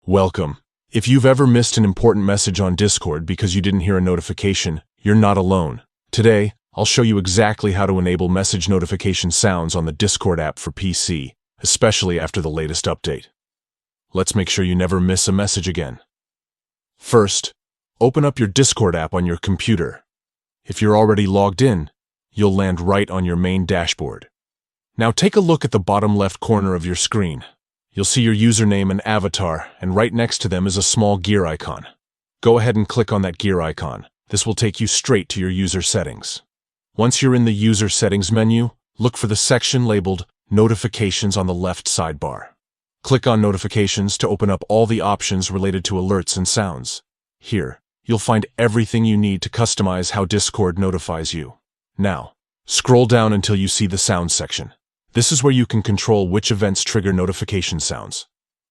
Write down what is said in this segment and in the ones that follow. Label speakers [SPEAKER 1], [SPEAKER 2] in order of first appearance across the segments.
[SPEAKER 1] Welcome. If you've ever missed an important message on Discord because you didn't hear a notification, you're not alone. Today, I'll show you exactly how to enable message notification sounds on the Discord app for PC, especially after the latest update. Let's make sure you never miss a message again. First, open up your Discord app on your computer. If you're already logged in, you'll land right on your main dashboard. Now take a look at the bottom left corner of your screen. You'll see your username and avatar, and right next to them is a small gear icon. Go ahead and click on that gear icon. This will take you straight to your user settings. Once you're in the user settings menu, look for the section labeled Notifications on the left sidebar. Click on Notifications to open up all the options related to alerts and sounds. Here, you'll find everything you need to customize how Discord notifies you. Now, scroll down until you see the Sounds section. This is where you can control which events trigger notification sounds.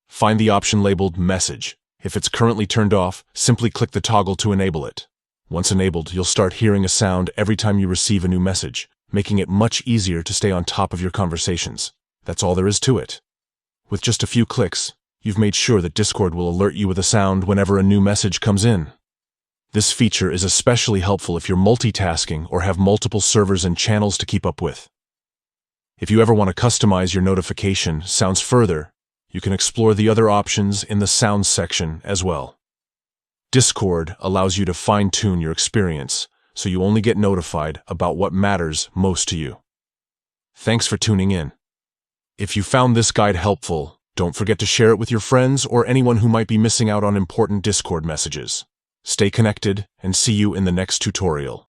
[SPEAKER 1] Find the option labeled Message. If it's currently turned off, simply click the toggle to enable it. Once enabled, you'll start hearing a sound every time you receive a new message, making it much easier to stay on top of your conversations. That's all there is to it. With just a few clicks, you've made sure that Discord will alert you with a sound whenever a new message comes in. This feature is especially helpful if you're multitasking or have multiple servers and channels to keep up with. If you ever want to customize your notification sounds further, you can explore the other options in the Sounds section as well. Discord allows you to fine-tune your experience, so you only get notified about what matters most to you. Thanks for tuning in. If you found this guide helpful, don't forget to share it with your friends or anyone who might be missing out on important Discord messages. Stay connected and see you in the next tutorial.